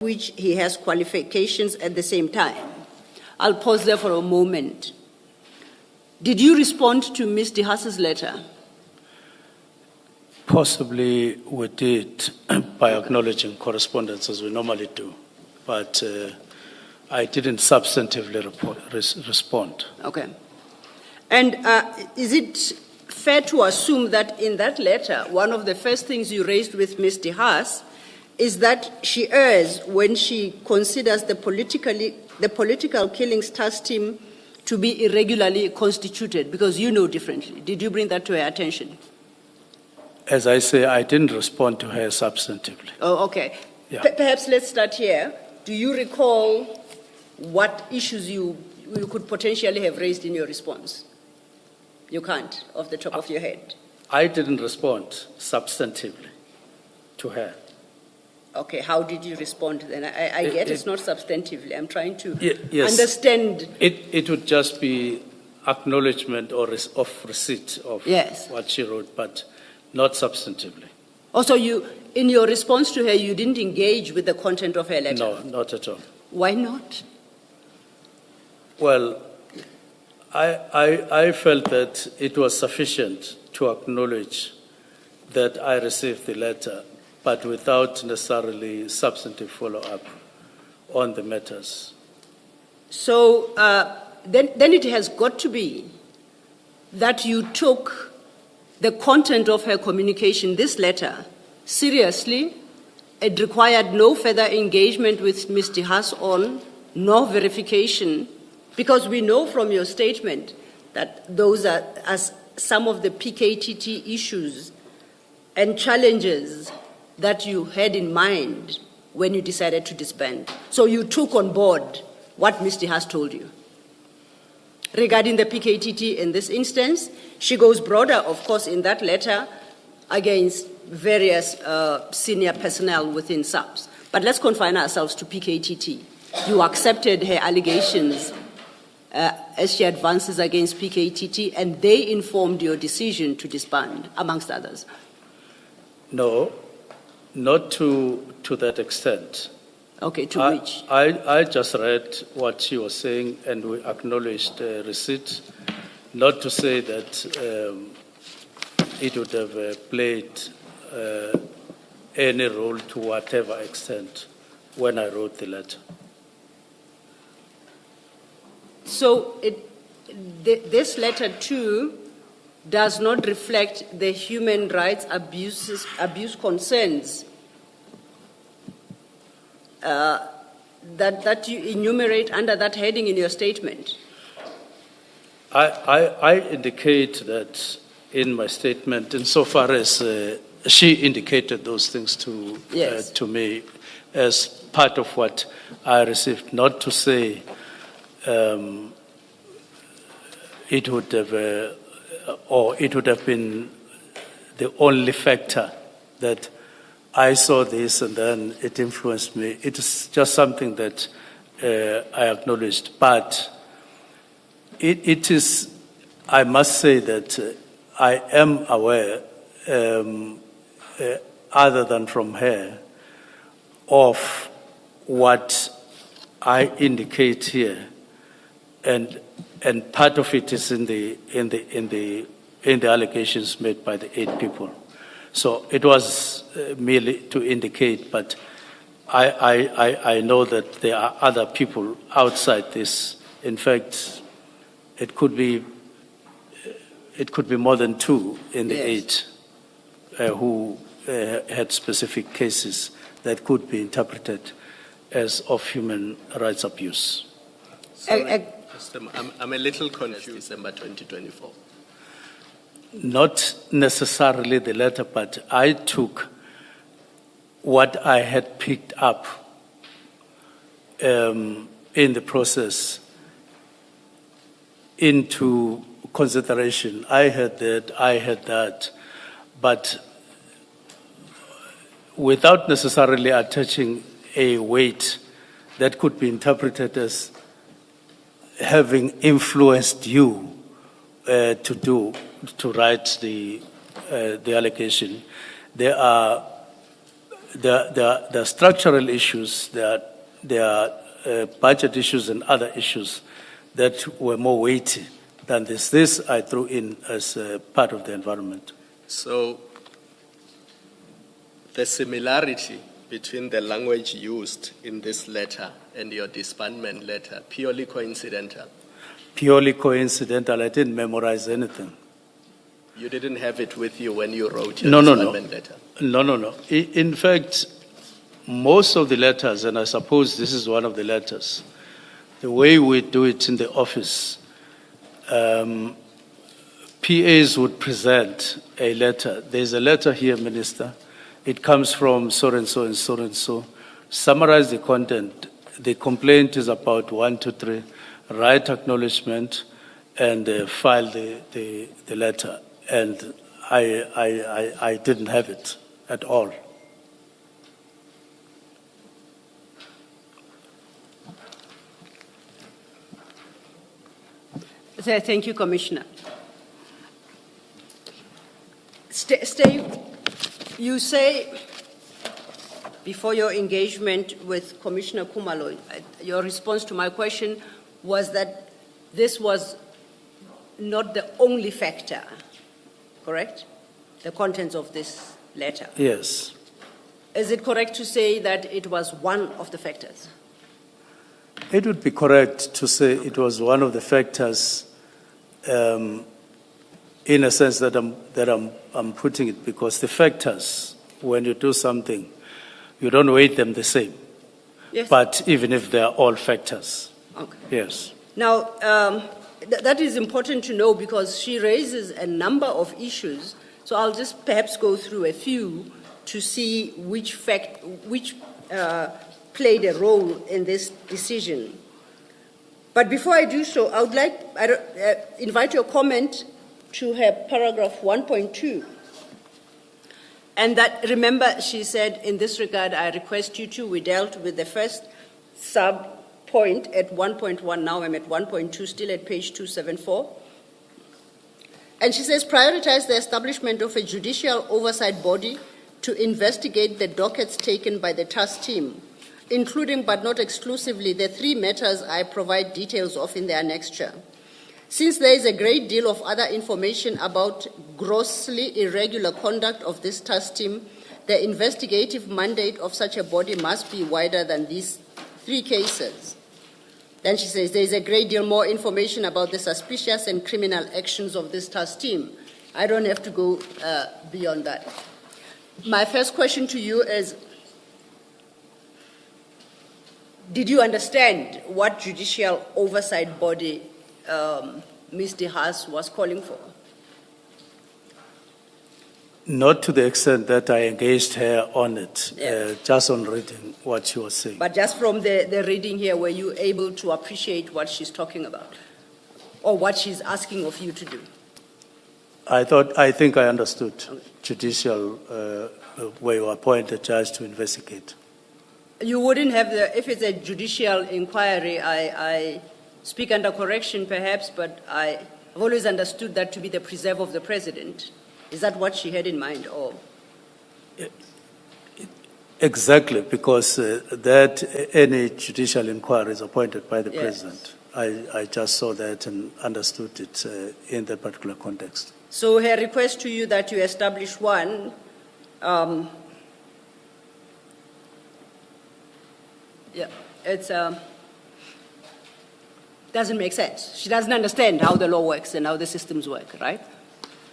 which he has qualifications at the same time. I'll pause there for a moment. Did you respond to Ms. De Haas's letter? Possibly we did by acknowledging correspondence as we normally do, but I didn't substantively respond. Okay. And is it fair to assume that in that letter, one of the first things you raised with Ms. De Haas is that she errs when she considers the political killings task team to be irregularly constituted, because you know differently? Did you bring that to her attention? As I say, I didn't respond to her substantively. Oh, okay. Yeah. Perhaps let's start here. Do you recall what issues you could potentially have raised in your response? You can't, off the top of your head. I didn't respond substantively to her. Okay, how did you respond then? I get it's not substantively. I'm trying to yes. understand. It would just be acknowledgement or of receipt of what she wrote, but not substantively. Also, in your response to her, you didn't engage with the content of her letter? No, not at all. Why not? Well, I felt that it was sufficient to acknowledge that I received the letter, but without necessarily substantive follow-up on the matters. So then it has got to be that you took the content of her communication, this letter, seriously. It required no further engagement with Ms. De Haas no verification, because we know from your statement that those are as some of the PKTT issues and challenges that you had in mind when you decided to disband. So you took on board what Ms. De Haas told you. Regarding the PKTT in this instance, she goes broader, of course, in that letter against various senior personnel within SAPS. But let's confine ourselves to PKTT. You accepted her allegations as she advances against PKTT, and they informed your decision to disband, amongst others. No, not to that extent. Okay, to which? I just read what she was saying, and we acknowledged the receipt, not to say that it would have played any role to whatever extent when I wrote the letter. So this letter, too, does not reflect the human rights abuse concerns that you enumerate under that heading in your statement? I indicate that in my statement, insofar as she indicated those things to me as part of what I received, not to say it would have or it would have been the only factor that I saw this and then it influenced me. It is just something that I acknowledged. But it is, I must say that I am aware, other than from her, of what I indicate here, and part of it is in the allegations made by the 8 people. So it was merely to indicate, but I know that there are other people outside this. In fact, it could be more than 2 in the 8 who had specific cases that could be interpreted as of human rights abuse. Sorry, I'm a little confused. December 2024. Not necessarily the letter, but I took what I had picked up in the process into consideration. I had that, but without necessarily attaching a weight that could be interpreted as having influenced you to write the allegation. There are there are structural issues, there are budget issues and other issues that were more weighty than this. This I threw in as part of the environment. So the similarity between the language used in this letter and your disbandment letter, purely coincidental? Purely coincidental. I didn't memorize anything. You didn't have it with you when you wrote your No. disbandment letter? No. In fact, most of the letters, and I suppose this is one of the letters, the way we do it in the office, PAs would present a letter. There's a letter here, Minister. It comes from so-and-so and so-and-so. Summarize the content. The complaint is about 1, 2, 3. Write acknowledgement and file the letter. And I didn't have it at all. Thank you, Commissioner. Stay. You say, before your engagement with Commissioner Khumalo, your response to my question was that this was not the only factor, correct? The contents of this letter. Yes. Is it correct to say that it was one of the factors? It would be correct to say it was one of the factors, in a sense that I'm putting it, because the factors, when you do something, you don't weight them the same. Yes. But even if they are all factors. Okay. Yes. Now, that is important to know because she raises a number of issues. So I'll just perhaps go through a few to see which played a role in this decision. But before I do so, I would like invite your comment to her paragraph 1.2. And that, remember, she said, in this regard, I request you to, we dealt with the first sub-point at 1.1, now I'm at 1.2, still at page 274. And she says, prioritize the establishment of a judicial oversight body to investigate the dockets taken by the task team, including but not exclusively the 3 matters I provide details of in the annexure. Since there is a great deal of other information about grossly irregular conduct of this task team, the investigative mandate of such a body must be wider than these 3 cases. Then she says there is a great deal more information about the suspicious and criminal actions of this task team. I don't have to go beyond that. My first question to you is, did you understand what judicial oversight body Ms. De Haas was calling for? Not to the extent that I engaged her on it, Yeah. just on reading what she was saying. But just from the reading here, were you able to appreciate what she's talking about or what she's asking of you to do? I think I understood. Judicial, where you appoint a judge to investigate. You wouldn't have if it's a judicial inquiry, I speak under correction perhaps, but I've always understood that to be the preserve of the president. Is that what she had in mind? Or? Exactly, because that any judicial inquiry is appointed by the Yes. president. I just saw that and understood it in that particular context. So her request to you that you establish one, it's doesn't make sense. She doesn't understand how the law works and how the systems work, right?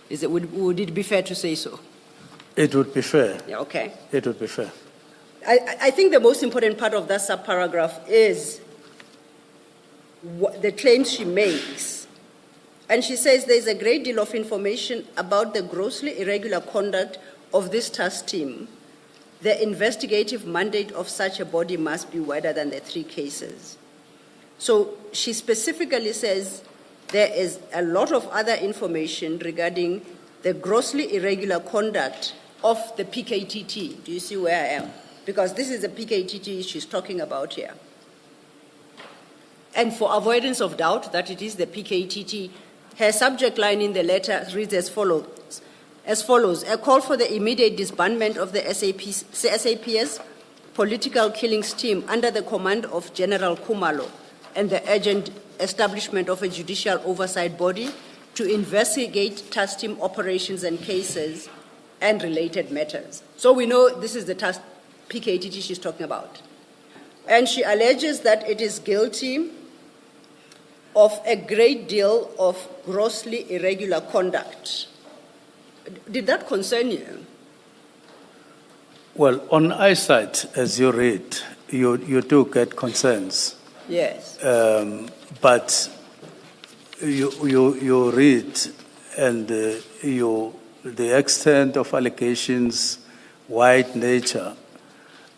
Would it be fair to say so? It would be fair. Yeah, okay. It would be fair. I think the most important part of that subparagraph is the claims she makes. And she says there's a great deal of information about the grossly irregular conduct of this task team. The investigative mandate of such a body must be wider than the 3 cases. So she specifically says there is a lot of other information regarding the grossly irregular conduct of the PKTT. Do you see where I am? Because this is the PKTT she's talking about here. And for avoidance of doubt that it is the PKTT, her subject line in the letter reads as follows. as follows: a call for the immediate disbandment of the SAPS political killings team under the command of General Kumalo, and the urgent establishment of a judicial oversight body to investigate task team operations and cases and related matters. So we know this is the task PKTT she's talking about. And she alleges that it is guilty of a great deal of grossly irregular conduct. Did that concern you? Well, on eyesight, as you read, you do get concerns. Yes. But you read and the extent of allegations, wide nature,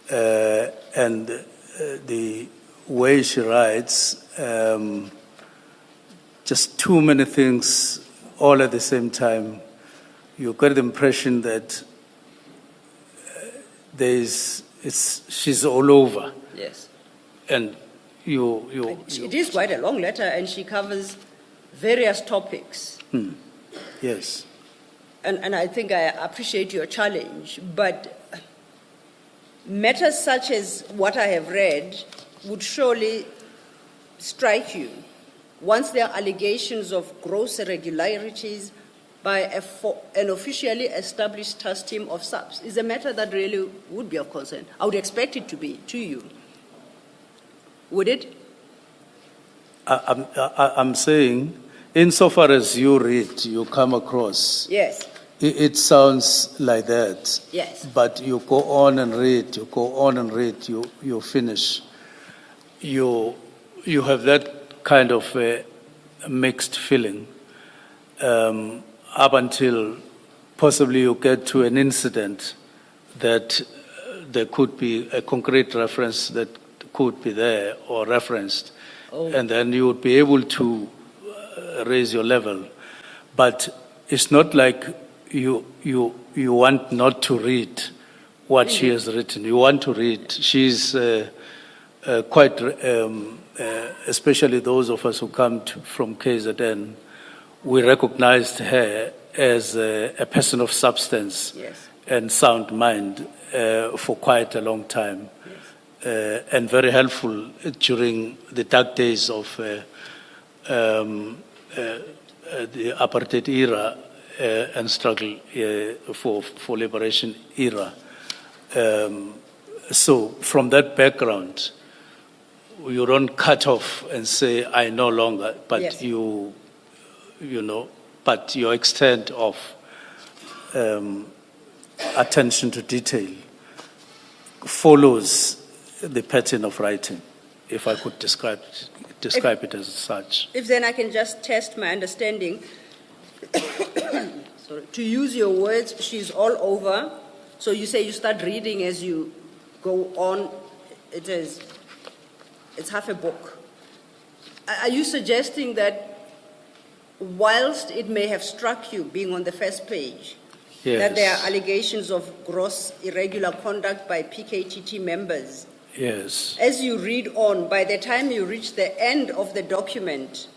and the way she writes, just too many things all at the same time. You get the impression that she's all over. Yes. And It is quite a long letter, and she covers various topics. Yes. And I think I appreciate your challenge, but matters such as what I have read would surely strike you once there are allegations of gross irregularities by an officially established task team of SAPS. Is a matter that really would be of concern. I would expect it to be to you. Would it? I'm saying, insofar as you read, you come across. Yes. It sounds like that. Yes. But you go on and read, you finish. You have that kind of a mixed feeling up until possibly you get to an incident that there could be a concrete reference that could be there or referenced. Oh. And then you would be able to raise your level. But it's not like you want not to read what she has written. You want to read. She's quite, especially those of us who come from KZN, we recognized her as a person of substance. Yes. And sound mind for quite a long time. Yes. And very helpful during the dark days of the apartheid era and struggle for liberation era. So from that background, you don't cut off and say, I no longer, but yes. you know, but your extent of attention to detail follows the pattern of writing, if I could describe it as such. If then I can just test my understanding, sorry, to use your words, she's all over. So you say you start reading as you go on. It's half a book. Are you suggesting that whilst it may have struck you being on the first page, yes, that there are allegations of gross irregular conduct by PKTT members? Yes. As you read on, by the time you reach the end of the document,